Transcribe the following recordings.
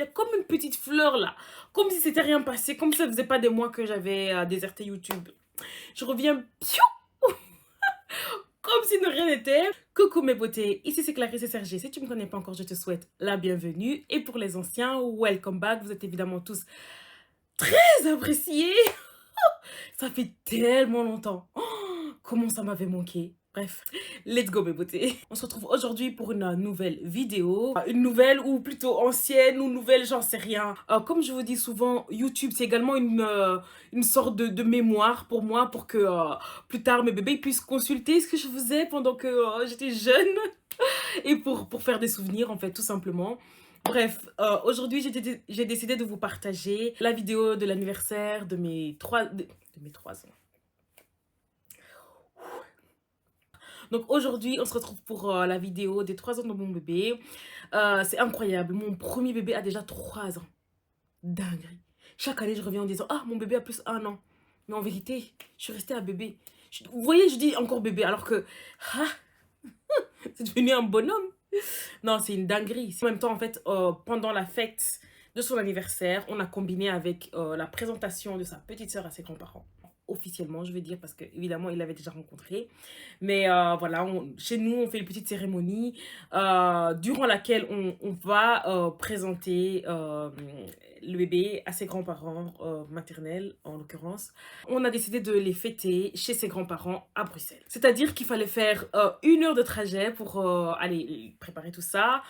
y a comme une petite fleur là. Comme si c'était rien passé, comme si ça faisait pas des mois que j'avais déserté YouTube. Je reviens piou, comme si de rien n'était. Coucou mes beautés, ici c'est Clarisse et Sergé. Si tu me connais pas encore, je te souhaite la bienvenue. Et pour les anciens, welcome back. Vous êtes évidemment tous très appréciés. Ça fait tellement longtemps. Oh, comment ça m'avait manqué. Bref, let's go mes beautés. On se retrouve aujourd'hui pour une nouvelle vidéo. Une nouvelle ou plutôt ancienne ou nouvelle, j'en sais rien. Comme je vous dis souvent, YouTube c'est également une sorte de mémoire pour moi pour que plus tard mes bébés puissent consulter ce que je faisais pendant que j'étais jeune. Et pour faire des souvenirs en fait tout simplement. Bref, aujourd'hui j'ai décidé de vous partager la vidéo de l'anniversaire de mes 3 ans. Donc aujourd'hui, on se retrouve pour la vidéo des 3 ans de mon bébé. C'est incroyable, mon premier bébé a déjà 3 ans. Dinguerie. Chaque année, je reviens en disant « Ah, mon bébé a plus 1 an. » Mais en vérité, je suis restée à bébé. Vous voyez, je dis encore bébé alors que... Ah, c'est devenu un bonhomme. Non, c'est une dinguerie. En même temps, en fait, pendant la fête de son anniversaire, on a combiné avec la présentation de sa petite sœur à ses grands-parents. Officiellement, je veux dire, parce qu'évidemment, il l'avait déjà rencontré. Mais voilà, chez nous, on fait une petite cérémonie durant laquelle on va présenter le bébé à ses grands-parents maternels, en l'occurrence. On a décidé de les fêter chez ses grands-parents à Bruxelles. C'est-à-dire qu'il fallait faire 1 heure de trajet pour aller préparer tout ça.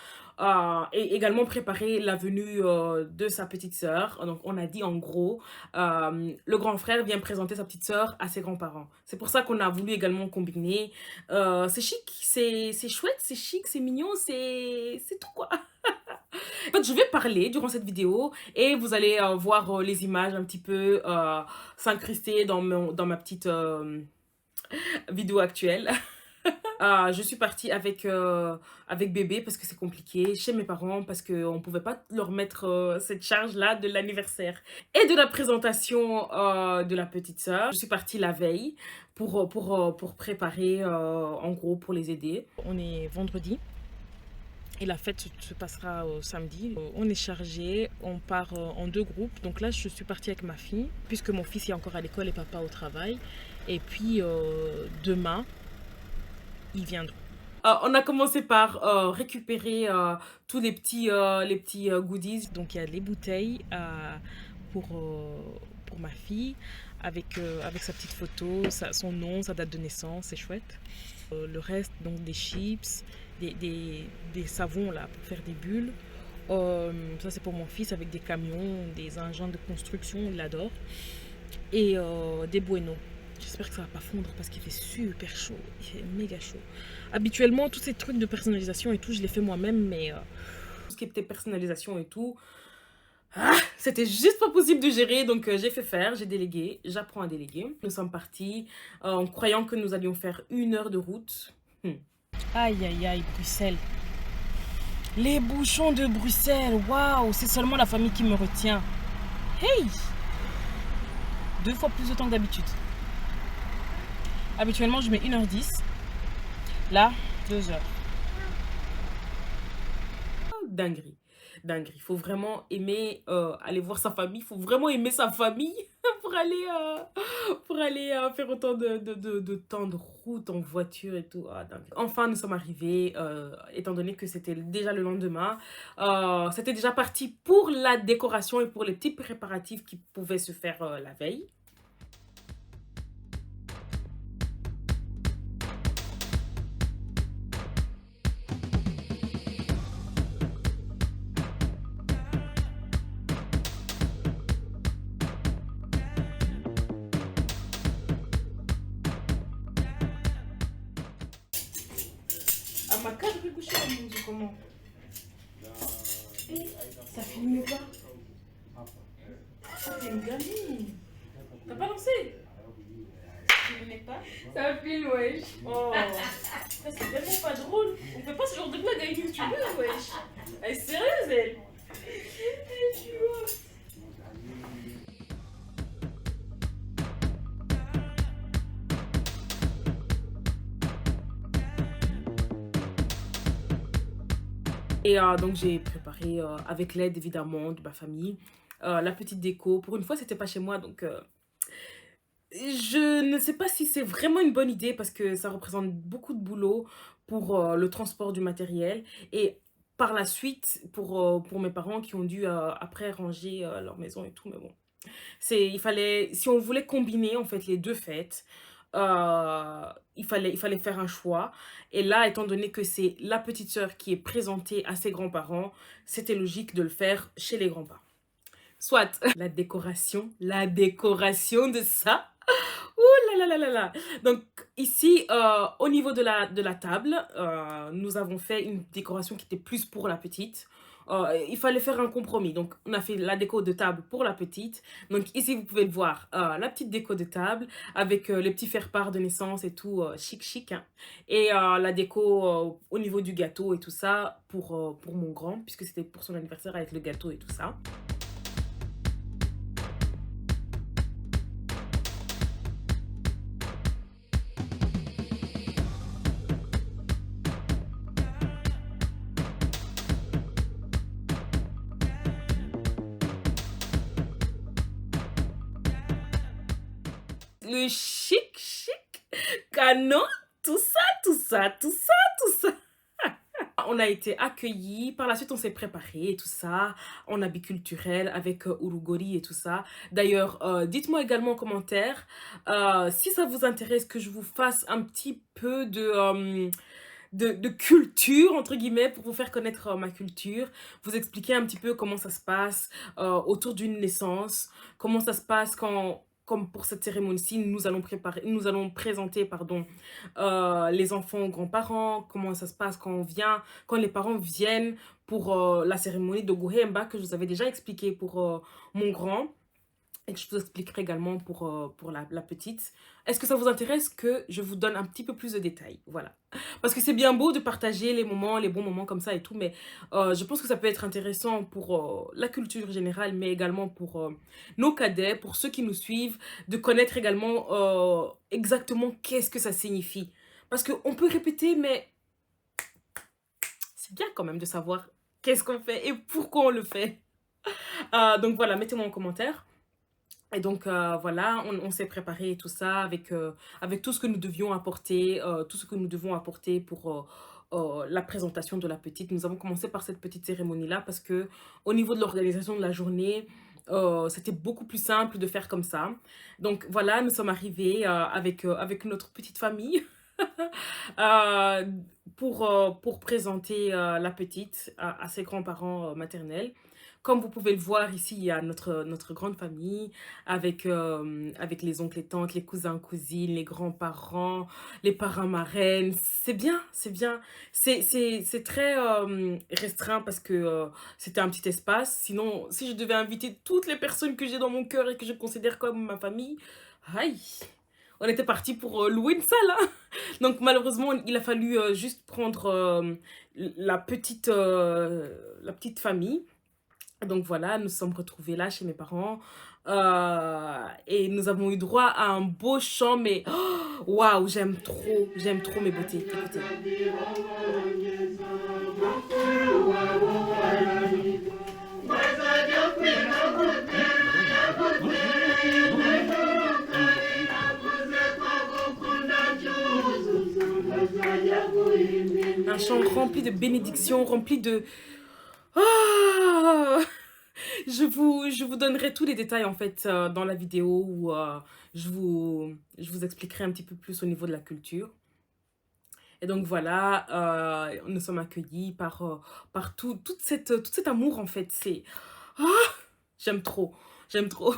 Et également préparer la venue de sa petite sœur. Donc on a dit en gros, le grand frère vient présenter sa petite sœur à ses grands-parents. C'est pour ça qu'on a voulu également combiner. C'est chic, c'est chouette, c'est chic, c'est mignon, c'est tout quoi. En fait, je vais parler durant cette vidéo et vous allez voir les images un petit peu s'incruster dans ma petite vidéo actuelle. Je suis partie avec bébé parce que c'est compliqué, chez mes parents parce qu'on ne pouvait pas leur mettre cette charge-là de l'anniversaire et de la présentation de la petite sœur. Je suis partie la veille pour préparer, en gros, pour les aider. On est vendredi. Et la fête se passera samedi. On est chargé, on part en 2 groupes. Donc là, je suis partie avec ma fille, puisque mon fils est encore à l'école et papa au travail. Et puis demain, ils viendront. On a commencé par récupérer tous les petits goodies. Donc il y a les bouteilles pour ma fille, avec sa petite photo, son nom, sa date de naissance, c'est chouette. Le reste, donc des chips, des savons là pour faire des bulles. Ça c'est pour mon fils avec des camions, des engins de construction, il adore. Et des Bueno. J'espère que ça va pas fondre parce qu'il fait super chaud, il fait méga chaud. Habituellement, tous ces trucs de personnalisation et tout, je les fais moi-même, mais tout ce qui était personnalisation et tout, c'était juste pas possible de gérer, donc j'ai fait faire, j'ai délégué, j'apprends à déléguer. Nous sommes partis en croyant que nous allions faire 1 heure de route. Aïe aïe aïe, Bruxelles. Les bouchons de Bruxelles, waouh, c'est seulement la famille qui me retient. Hey! 2 fois plus de temps que d'habitude. Habituellement, je mets 1h10. Là, 2 heures. Dinguerie. Dinguerie. Il faut vraiment aimer aller voir sa famille. Il faut vraiment aimer sa famille pour aller faire autant de temps de route en voiture et tout. Ah, dingue. Enfin, nous sommes arrivés, étant donné que c'était déjà le lendemain. C'était déjà parti pour la décoration et pour les petits préparatifs qui pouvaient se faire la veille. À ma carte de coucher, on dit comment? Ça filme pas. Oh, t'es une gamine. T'as pas lancé? Tu filmais pas? Ça filme, wesh. Oh, ça, c'est vraiment pas drôle. On fait pas ce genre de blague avec une youtubeuse, wesh. Elle est sérieuse, elle. Et donc, j'ai préparé, avec l'aide évidemment de ma famille, la petite déco. Pour une fois, c'était pas chez moi, donc je ne sais pas si c'est vraiment une bonne idée parce que ça représente beaucoup de boulot pour le transport du matériel et par la suite pour mes parents qui ont dû après ranger leur maison et tout. Mais bon, il fallait, si on voulait combiner en fait les deux fêtes, il fallait faire un choix. Et là, étant donné que c'est la petite sœur qui est présentée à ses grands-parents, c'était logique de le faire chez les grands-parents. Soit la décoration de ça. Ouh là là là là là. Donc ici, au niveau de la table, nous avons fait une décoration qui était plus pour la petite. Il fallait faire un compromis. Donc on a fait la déco de table pour la petite. Donc ici, vous pouvez le voir, la petite déco de table avec les petits faire-part de naissance et tout, chic chic, hein. Et la déco au niveau du gâteau et tout ça pour mon grand, puisque c'était pour son anniversaire avec le gâteau et tout ça. Le chic chic, canon, tout ça, tout ça, tout ça, tout ça. On a été accueillis, par la suite on s'est préparé et tout ça, en habit culturel avec Urugori et tout ça. D'ailleurs, dites-moi également en commentaire si ça vous intéresse que je vous fasse un petit peu de culture, entre guillemets, pour vous faire connaître ma culture, vous expliquer un petit peu comment ça se passe autour d'une naissance, comment ça se passe quand, comme pour cette cérémonie-ci, nous allons présenter, pardon, les enfants aux grands-parents, comment ça se passe quand les parents viennent pour la cérémonie de Gohemba, que je vous avais déjà expliqué pour mon grand et que je vous expliquerai également pour la petite. Est-ce que ça vous intéresse que je vous donne un petit peu plus de détails? Voilà. Parce que c'est bien beau de partager les moments, les bons moments comme ça et tout, mais je pense que ça peut être intéressant pour la culture générale, mais également pour nos cadets, pour ceux qui nous suivent, de connaître également exactement qu'est-ce que ça signifie. Parce qu'on peut répéter, mais c'est bien quand même de savoir qu'est-ce qu'on fait et pourquoi on le fait. Donc voilà, mettez-moi en commentaire. Et donc voilà, on s'est préparé et tout ça avec tout ce que nous devions apporter, tout ce que nous devons apporter pour la présentation de la petite. Nous avons commencé par cette petite cérémonie-là parce que au niveau de l'organisation de la journée, c'était beaucoup plus simple de faire comme ça. Donc voilà, nous sommes arrivés avec notre petite famille euh, pour présenter la petite à ses grands-parents maternels. Comme vous pouvez le voir ici, il y a notre grande famille avec les oncles et tantes, les cousins, cousines, les grands-parents, les parrains, marraines. C'est bien, c'est bien. C'est très restreint parce que c'était un petit espace. Sinon, si je devais inviter toutes les personnes que j'ai dans mon cœur et que je considère comme ma famille, aïe, on était parti pour louer une salle, hein. Donc malheureusement, il a fallu juste prendre la petite famille. Donc voilà, nous sommes retrouvés là chez mes parents et nous avons eu droit à un beau chant, mais waouh, j'aime trop mes beautés. Écoutez. Un chant rempli de bénédictions, rempli de... Ah, je vous donnerai tous les détails en fait dans la vidéo où je vous expliquerai un petit peu plus au niveau de la culture. Et donc voilà, nous sommes accueillis par tout cet amour en fait. Ah, j'aime trop, j'aime trop.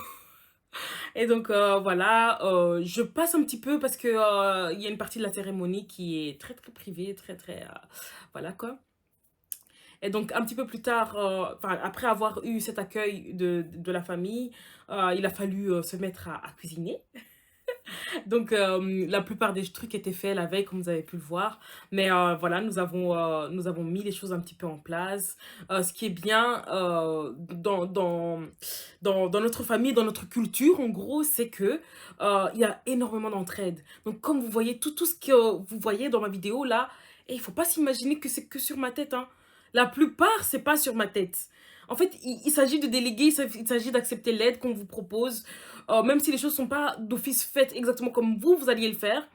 Et donc voilà, je passe un petit peu parce que il y a une partie de la cérémonie qui est très très privée, très très... voilà quoi. Et donc, un petit peu plus tard, après avoir eu cet accueil de la famille, il a fallu se mettre à cuisiner. Donc, la plupart des trucs étaient faits la veille, comme vous avez pu le voir. Mais voilà, nous avons mis les choses un petit peu en place. Ce qui est bien dans notre famille, dans notre culture, en gros, c'est que il y a énormément d'entraide. Donc, comme vous voyez, tout ce que vous voyez dans ma vidéo, là, et il ne faut pas s'imaginer que c'est que sur ma tête, hein. La plupart, c'est pas sur ma tête. En fait, il s'agit de déléguer, il s'agit d'accepter l'aide qu'on vous propose, même si les choses sont pas d'office faites exactement comme vous alliez le faire,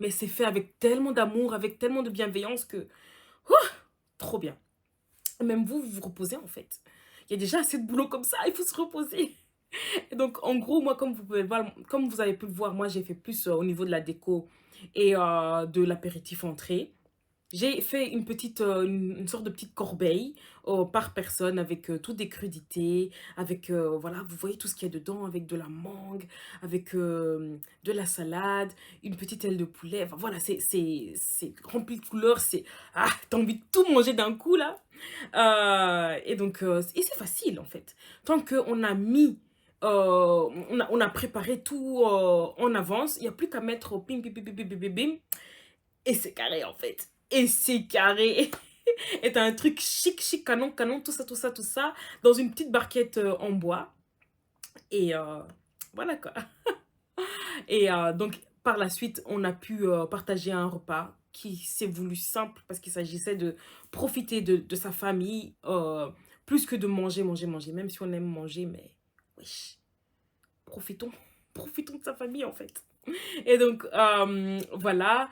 mais c'est fait avec tellement d'amour, avec tellement de bienveillance que, ouh, trop bien. Même vous, vous vous reposez en fait. Il y a déjà assez de boulot comme ça, il faut se reposer. Et donc, en gros, moi, comme vous pouvez le voir, comme vous avez pu le voir, moi, j'ai fait plus au niveau de la déco et de l'apéritif entrée. J'ai fait une petite, une sorte de petite corbeille par personne avec toutes des crudités, avec, voilà, vous voyez tout ce qu'il y a dedans, avec de la mangue, avec de la salade, une petite aile de poulet. Enfin, voilà, c'est rempli de couleurs, c'est... Ah, t'as envie de tout manger d'un coup, là. Et donc, et c'est facile, en fait. Tant qu'on a mis... on a préparé tout en avance, il n'y a plus qu'à mettre pim, pim, pim, pim, pim, pim, pim, pim, et c'est carré, en fait. Et c'est carré. Et t'as un truc chic, chic, canon, canon, tout ça, tout ça, tout ça, dans une petite barquette en bois. Et voilà quoi. Et donc, par la suite, on a pu partager un repas qui s'est voulu simple parce qu'il s'agissait de profiter de sa famille plus que de manger, manger, manger. Même si on aime manger, mais oui, profitons, profitons de sa famille en fait. Et donc, voilà,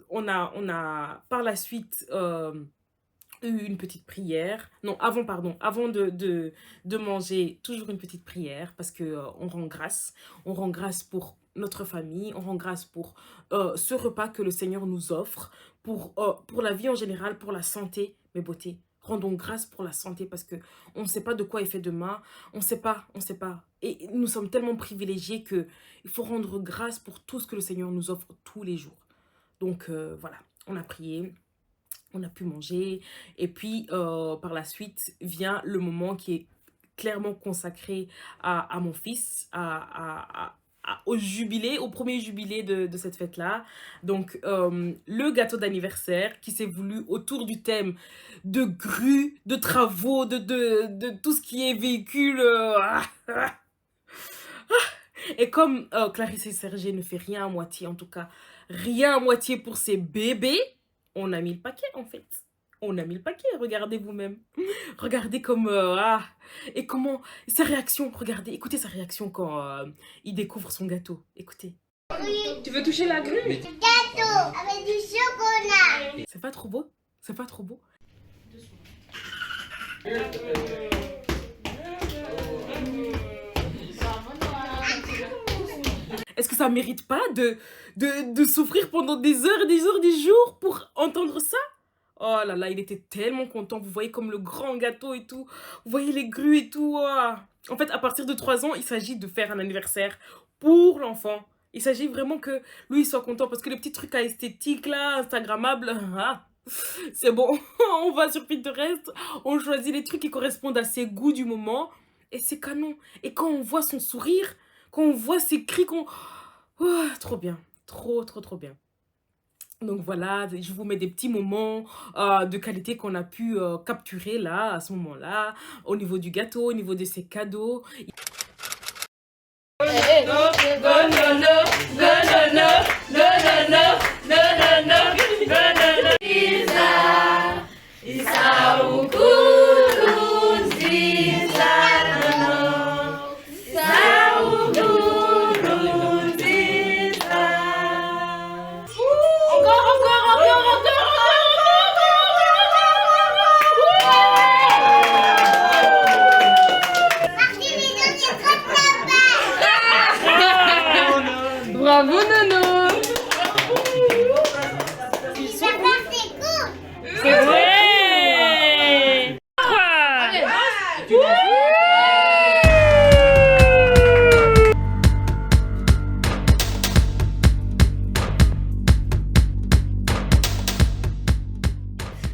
on a par la suite eu une petite prière. Non, avant, pardon, avant de manger, toujours une petite prière parce que on rend grâce. On rend grâce pour notre famille, on rend grâce pour ce repas que le Seigneur nous offre, pour la vie en général, pour la santé, mes beautés. Rendons grâce pour la santé parce que on ne sait pas de quoi est fait demain, on ne sait pas, on ne sait pas. Et nous sommes tellement privilégiés que il faut rendre grâce pour tout ce que le Seigneur nous offre tous les jours. Donc voilà, on a prié, on a pu manger. Et puis, par la suite, vient le moment qui est clairement consacré à mon fils, au jubilé, au premier jubilé de cette fête-là. Donc, le gâteau d'anniversaire qui s'est voulu autour du thème de grue, de travaux, de tout ce qui est véhicule. Et comme Clarisse et Sergé ne fait rien à moitié, en tout cas, rien à moitié pour ses bébés, on a mis le paquet en fait. On a mis le paquet, regardez vous-même. Regardez comme... et comment... Sa réaction, regardez, écoutez sa réaction quand il découvre son gâteau. Écoutez. Oui. Tu veux toucher la grue? Gâteau avec du chocolat. C'est pas trop beau? C'est pas trop beau? Est-ce que ça mérite pas de souffrir pendant des heures et des heures, des jours pour entendre ça? Oh là là, il était tellement content. Vous voyez comme le grand gâteau et tout. Vous voyez les grues et tout. En fait, à partir de 3 ans, il s'agit de faire un anniversaire pour l'enfant. Il s'agit vraiment que lui, il soit content. Parce que les petits trucs à esthétique, là, Instagrammables, c'est bon. On va sur Pinterest, on choisit les trucs qui correspondent à ses goûts du moment. Et c'est canon. Et quand on voit son sourire, quand on voit ses cris, oh, trop bien. Trop, trop, trop bien. Donc voilà, je vous mets des petits moments de qualité qu'on a pu capturer là, à ce moment-là, au niveau du gâteau, au niveau de ses cadeaux. Bravo Nono. C'est vrai.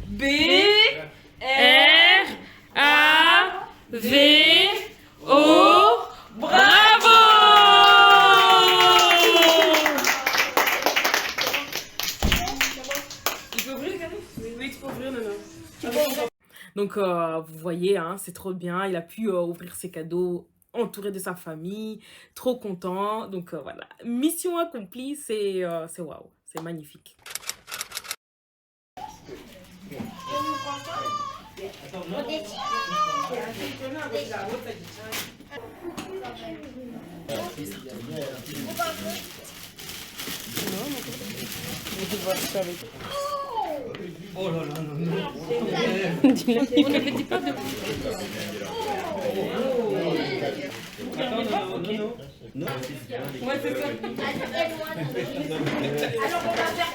B R A V O. Bravo! Tu peux ouvrir le cadeau? Oui, tu peux ouvrir, non. Donc, vous voyez, hein, c'est trop bien. Il a pu ouvrir ses cadeaux entouré de sa famille. Trop content. Donc, voilà. Mission accomplie, c'est waouh. C'est magnifique. Oh là là, non, non. On ne le dit pas de... Attends, non, non, non. Non. Ouais, c'est ça. Alors, on va faire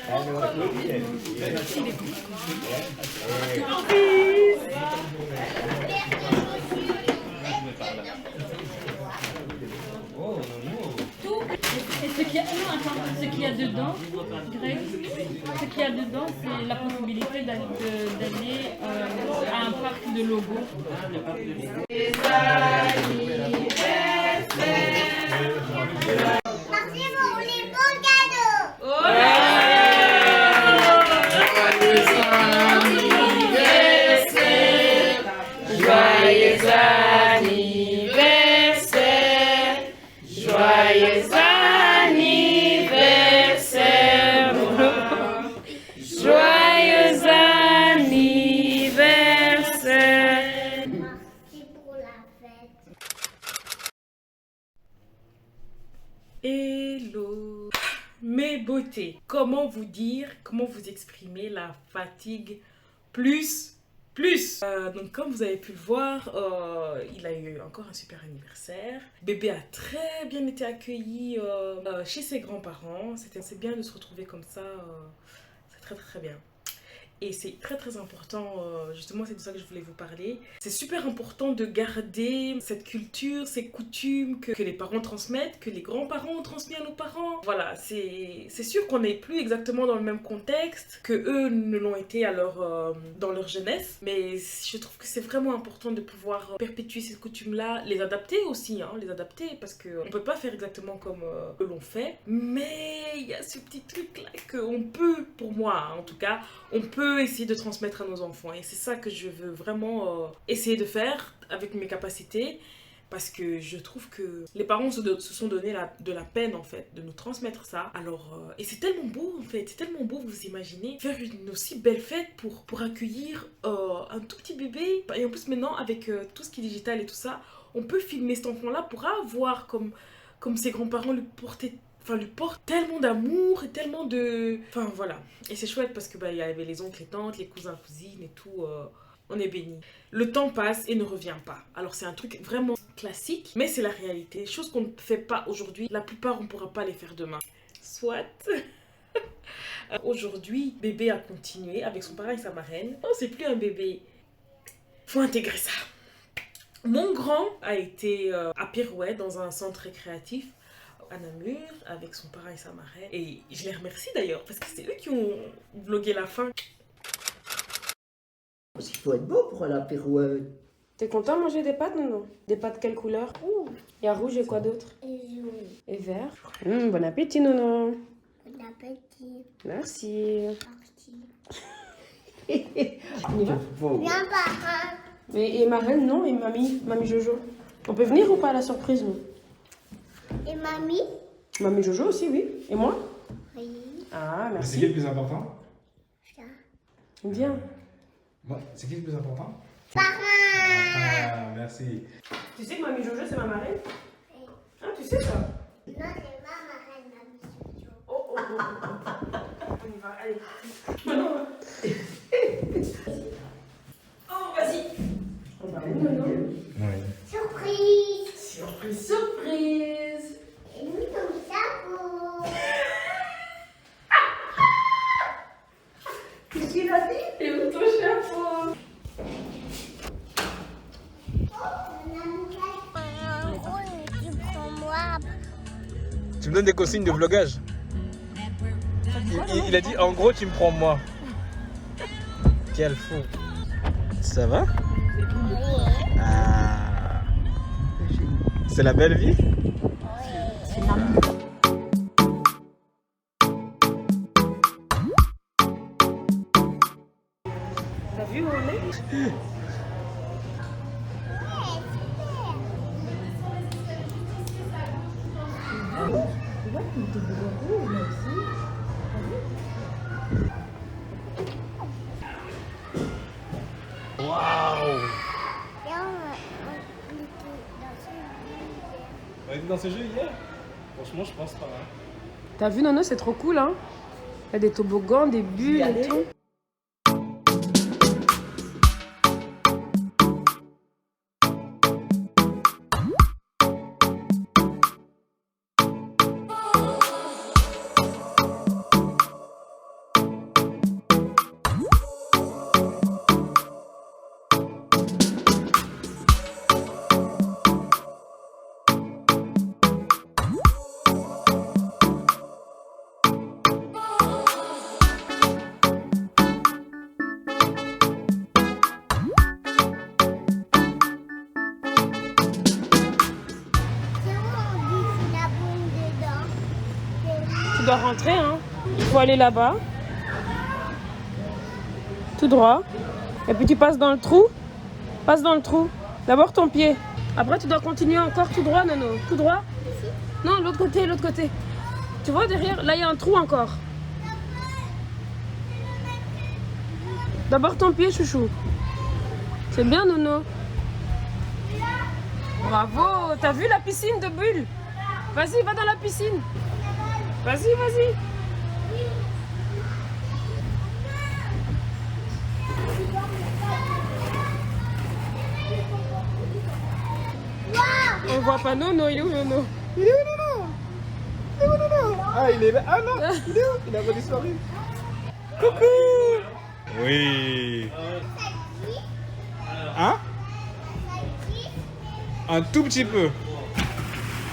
Oh non, non. Et ce qu'il y a, non, attends, ce qu'il y a dedans, Greg, ce qu'il y a dedans, c'est la possibilité d'aller à un parc de logo. Merci pour les beaux cadeaux. Joyeux anniversaire, joyeux anniversaire, joyeux anniversaire. Merci pour la fête. Hello mes beautés, comment vous dire, comment vous exprimer la fatigue plus. Donc comme vous avez pu le voir, il a eu encore un super anniversaire. Bébé a très bien été accueilli chez ses grands-parents. C'est bien de se retrouver comme ça, c'est très bien. Et c'est très important, justement c'est de ça que je voulais vous parler. C'est super important de garder cette culture, ces coutumes que les parents transmettent, que les grands-parents ont transmis à nos parents. Voilà, c'est sûr qu'on n'est plus exactement dans le même contexte que eux ne l'ont été dans leur jeunesse. Mais je trouve que c'est vraiment important de pouvoir perpétuer ces coutumes-là, les adapter aussi, hein, les adapter parce qu'on ne peut pas faire exactement comme eux l'ont fait. Mais il y a ce petit truc-là qu'on peut, pour moi hein, en tout cas, on peut essayer de transmettre à nos enfants et c'est ça que je veux vraiment essayer de faire avec mes capacités parce que je trouve que les parents se sont donné de la peine en fait de nous transmettre ça. Alors et c'est tellement beau en fait, c'est tellement beau, vous imaginez faire une aussi belle fête pour accueillir un tout petit bébé et en plus maintenant avec tout ce qui est digital et tout ça, on peut filmer cet enfant là pour avoir comme ses grands-parents lui portent tellement d'amour et tellement de... Enfin voilà. Et c'est chouette parce que il y avait les oncles et tantes, les cousins, cousines et tout. On est bénis. Le temps passe et ne revient pas. Alors c'est un truc vraiment classique, mais c'est la réalité. Choses qu'on ne fait pas aujourd'hui, la plupart on ne pourra pas les faire demain. Soit. Aujourd'hui, bébé a continué avec son parrain et sa marraine. Non, c'est plus un bébé. Faut intégrer ça. Mon grand a été à Pirouette dans un centre récréatif à Namur avec son parrain et sa marraine et je les remercie d'ailleurs parce que c'est eux qui ont vlogué la fin. Parce qu'il faut être beau pour aller à Pirouette. T'es content de manger des pâtes, non? Des pâtes quelle couleur? Il y a rouge et quoi d'autre? Et jaune. Et vert. Bon appétit, Nono. Bon appétit. Merci. Merci. On y va? Viens, parrain. Et ma reine, non? Et mamie Jojo? On peut venir ou pas à la surprise, nous? Et mamie? Mamie Jojo aussi, oui. Et moi? Oui. Ah, C'est merci. qui le plus important? Ça. Viens. Ouais, c'est qui le plus important? Parrain. Ah, merci. Tu sais que mamie Jojo, c'est ma marraine? Oui. Ah, tu sais ça? Non, c'est pas ma reine, mamie Jojo. Oh. On y va, allez. Oh, vas-y. On va aller, Nono. Ouais. Surprise. Surprise. Et nous, ton chapeau. Qu'est-ce qu'il a dit? Et où ton chapeau? Tu prends moi. Tu me donnes des consignes de vlogage? Il a dit en gros tu me prends moi. Quel fou. Ça va? Ah. C'est la belle vie? T'as vu où on est? été dans ce jeu hier? Franchement, je pense pas. Hein. T'as vu, Nono, c'est trop cool, hein? Il y a des toboggans, des bulles et tout. Tu dois rentrer, hein. Il faut aller là-bas. Tout droit. Et puis tu passes dans le trou. Passe dans le trou. D'abord ton pied. Après tu dois continuer encore tout droit, Nono. Tout droit. Non, l'autre côté, l'autre côté. Tu vois derrière, là il y a un trou encore. D'abord ton pied, chouchou. C'est bien, Nono. Bravo. T'as vu la piscine de bulles? Vas-y, va dans la piscine. Vas-y, vas-y. On voit pas Nono, il est où Nono? Il est où, Nono? Il est où, Nono? Ah, il est là. Ah non, il est où? Il a redisparu. Coucou. Oui. Hein? Un tout petit peu.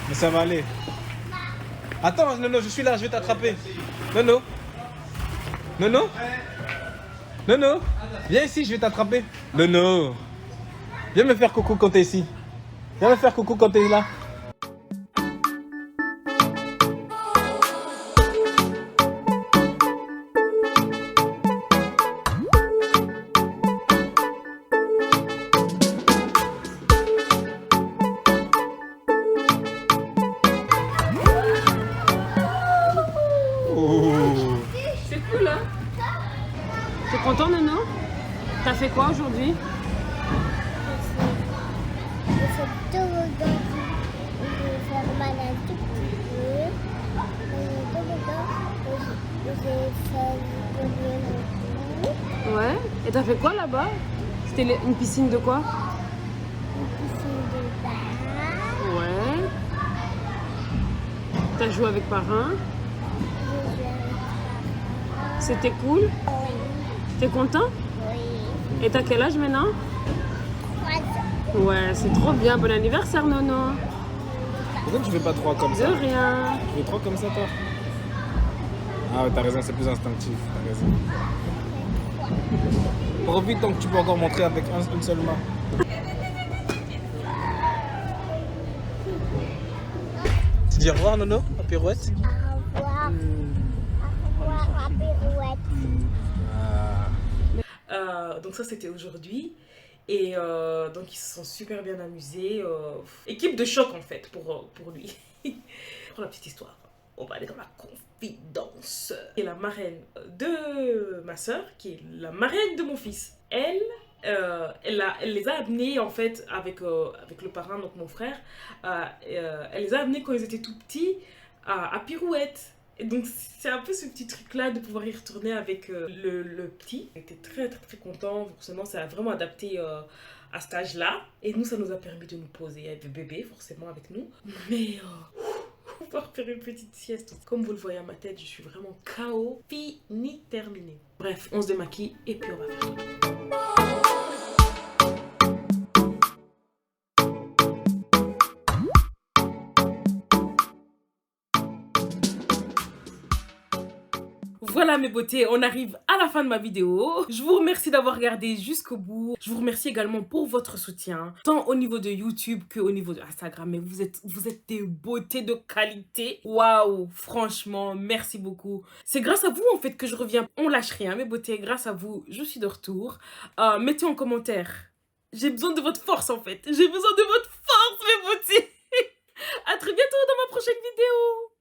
Mais ça va aller. Attends, Nono, je suis là, je vais t'attraper. Nono. Nono. Nono. Viens ici, je vais t'attraper. Nono. Viens me faire coucou quand t'es ici. Viens me faire coucou quand t'es là. C'est cool, hein? T'es content, Nono? T'as fait quoi aujourd'hui? Je fais toboggan. Je vais faire mal un tout petit peu. Le toboggan, j'ai fait courir mon cou. Ouais. Et t'as fait quoi là-bas? C'était une piscine de quoi? Une piscine de bain. Ouais. T'as joué avec parrain? J'ai joué avec papa. C'était cool? Oui. T'es content? Oui. Et t'as quel âge maintenant? 3 ans. Ouais, c'est trop bien. Bon anniversaire, Nono. Pourquoi tu fais pas 3 comme De ça? rien. Tu fais 3 comme ça, toi? Ah ouais, t'as raison, c'est plus instinctif. T'as raison. Profite tant que tu peux encore montrer avec une seule main. Tu dis au revoir, Nono, à pirouette? Au revoir. Au revoir à pirouette. Donc ça c'était aujourd'hui et donc ils se sont super bien amusés, équipe de choc en fait pour lui. Pour la petite histoire, on va aller dans la confidence. Et la marraine de ma soeur, qui est la marraine de mon fils, elle les a amenés en fait avec le parrain, donc mon frère, elle les a amenés quand ils étaient tout petits à Pirouette. Et donc c'est un peu ce petit truc là de pouvoir y retourner avec le petit. On était très très très contents, forcément ça a vraiment adapté à cet âge là. Et nous ça nous a permis de nous poser avec le bébé forcément avec nous. Mais pouvoir faire une petite sieste. Comme vous le voyez à ma tête, je suis vraiment KO, fini, terminé. Bref, on se démaquille et puis on va faire tout. Voilà mes beautés, on arrive à la fin de ma vidéo. Je vous remercie d'avoir regardé jusqu'au bout. Je vous remercie également pour votre soutien, tant au niveau de YouTube qu'au niveau de Instagram. Mais vous êtes des beautés de qualité. Waouh, franchement, merci beaucoup. C'est grâce à vous en fait que je reviens. On lâche rien mes beautés, grâce à vous, je suis de retour. Mettez en commentaire. J'ai besoin de votre force en fait. J'ai besoin de votre force mes beautés. À très bientôt dans ma prochaine vidéo.